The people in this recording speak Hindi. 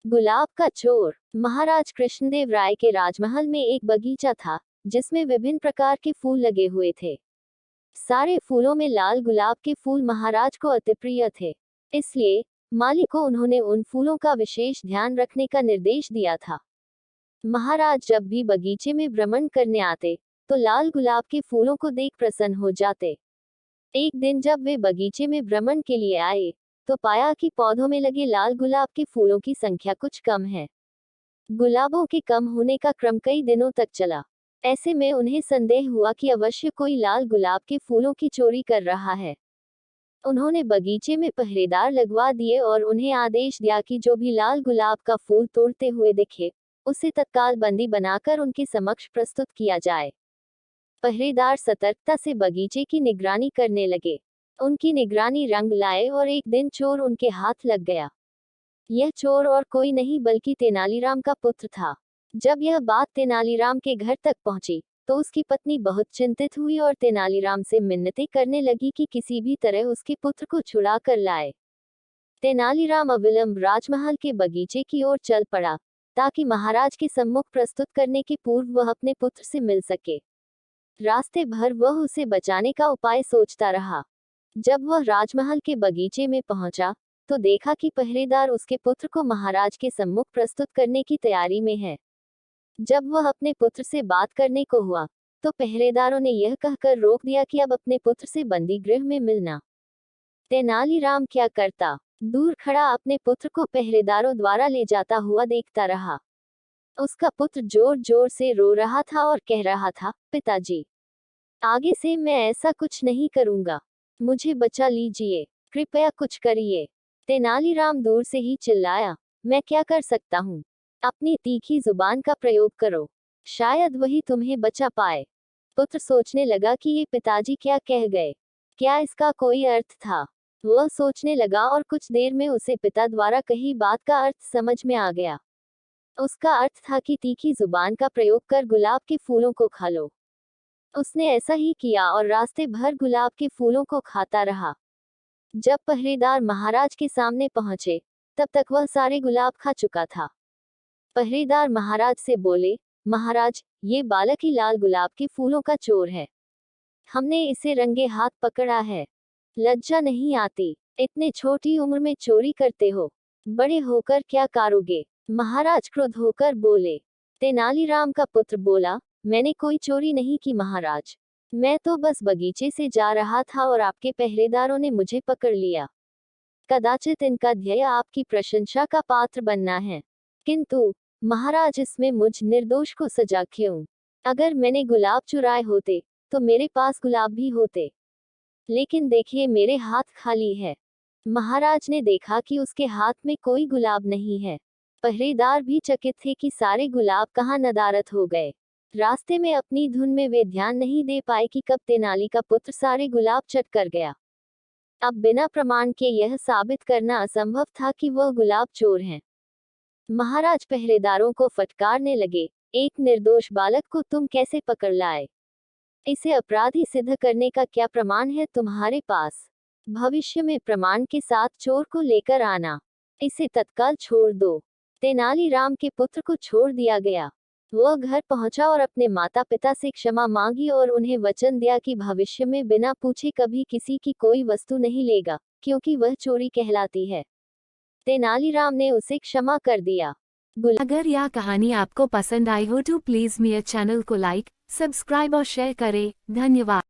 गुलाब का चोर। महाराज कृष्णदेव राय के राजमहल में एक बगीचा था जिसमें विभिन्न प्रकार के फूल लगे हुए थे। सारे फूलों में लाल गुलाब के फूल महाराज को अति प्रिय थे, इसलिए माली को उन्होंने उन फूलों का विशेष ध्यान रखने का निर्देश दिया था। महाराज जब भी बगीचे में भ्रमण करने आते तो लाल गुलाब के फूलों को देख प्रसन्न हो जाते। एक दिन जब वे बगीचे में भ्रमण के लिए आए तो पाया कि पौधों में लगे लाल गुलाब के फूलों की संख्या कुछ कम है। गुलाबों के कम होने का क्रम कई दिनों तक चला। ऐसे में उन्हें संदेह हुआ कि अवश्य कोई लाल गुलाब के फूलों की चोरी कर रहा है। उन्होंने बगीचे में पहरेदार लगवा दिए और उन्हें आदेश दिया कि जो भी लाल गुलाब का फूल तोड़ते हुए दिखे उसे तत्काल बंदी बनाकर उनके समक्ष प्रस्तुत किया जाए। पहरेदार सतर्कता से बगीचे की निगरानी करने लगे। उनकी निगरानी रंग लाए और एक दिन चोर उनके हाथ लग गया। यह चोर और कोई नहीं बल्कि तेनालीराम का पुत्र था। जब यह बात तेनालीराम के घर तक पहुंची तो उसकी पत्नी बहुत चिंतित हुई और तेनालीराम से मिन्नतें करने लगी कि किसी भी तरह उसके पुत्र को छुड़ा कर लाए। तेनालीराम अविलंब राजमहल के बगीचे की ओर चल पड़ा ताकि महाराज के सम्मुख प्रस्तुत करने के पूर्व वह अपने पुत्र से मिल सके। रास्ते भर वह उसे बचाने का उपाय सोचता रहा। जब वह राजमहल के बगीचे में पहुंचा तो देखा कि पहरेदार उसके पुत्र को महाराज के सम्मुख प्रस्तुत करने की तैयारी में है। जब वह अपने पुत्र से बात करने को हुआ तो पहरेदारों ने यह कहकर रोक दिया कि अब अपने पुत्र से बंदी गृह में मिलना। तेनालीराम क्या करता, दूर खड़ा अपने पुत्र को पहरेदारों द्वारा ले जाता हुआ देखता रहा। उसका पुत्र जोर जोर से रो रहा था और कह रहा था, पिताजी, आगे से मैं ऐसा कुछ नहीं करूंगा, मुझे बचा लीजिए, कृपया कुछ करिए। तेनालीराम दूर से ही चिल्लाया, मैं क्या कर सकता हूँ? अपनी तीखी जुबान का प्रयोग करो, शायद वही तुम्हें बचा पाए। पुत्र सोचने लगा कि ये पिताजी क्या कह गए, क्या इसका कोई अर्थ था? वह सोचने लगा और कुछ देर में उसे पिता द्वारा कही बात का अर्थ समझ में आ गया। उसका अर्थ था कि तीखी जुबान का प्रयोग कर गुलाब के फूलों को खा लो। उसने ऐसा ही किया और रास्ते भर गुलाब के फूलों को खाता रहा। जब पहरेदार महाराज के सामने पहुंचे तब तक वह सारे गुलाब खा चुका था। पहरेदार महाराज से बोले, महाराज, ये बालक ही लाल गुलाब के फूलों का चोर है। हमने इसे रंगे हाथ पकड़ा है। लज्जा नहीं आती? इतने छोटी उम्र में चोरी करते हो, बड़े होकर क्या करोगे? महाराज क्रुद्ध होकर बोले। तेनालीराम का पुत्र बोला, मैंने कोई चोरी नहीं की महाराज, मैं तो बस बगीचे से जा रहा था और आपके पहरेदारों ने मुझे पकड़ लिया। कदाचित इनका ध्येय आपकी प्रशंसा का पात्र बनना है, किंतु महाराज इसमें मुझ निर्दोष को सजा क्यों? अगर मैंने गुलाब चुराए होते तो मेरे पास गुलाब भी होते, लेकिन देखिए मेरे हाथ खाली है। महाराज ने देखा कि उसके हाथ में कोई गुलाब नहीं है। पहरेदार भी चकित थे कि सारे गुलाब कहाँ नदारद हो गए। रास्ते में अपनी धुन में वे ध्यान नहीं दे पाए कि कब तेनाली का पुत्र सारे गुलाब चट कर गया। अब बिना प्रमाण के यह साबित करना असंभव था कि वह गुलाब चोर हैं। महाराज पहरेदारों को फटकारने लगे, एक निर्दोष बालक को तुम कैसे पकड़ लाए? इसे अपराधी सिद्ध करने का क्या प्रमाण है तुम्हारे पास? भविष्य में प्रमाण के साथ चोर को लेकर आना, इसे तत्काल छोड़ दो। तेनालीराम के पुत्र को छोड़ दिया गया। वह घर पहुंचा और अपने माता पिता से क्षमा मांगी और उन्हें वचन दिया कि भविष्य में बिना पूछे कभी किसी की कोई वस्तु नहीं लेगा, क्योंकि वह चोरी कहलाती है। तेनालीराम ने उसे क्षमा कर दिया। अगर यह कहानी आपको पसंद आई हो तो प्लीज मेरे चैनल को लाइक, सब्सक्राइब और शेयर करें। धन्यवाद।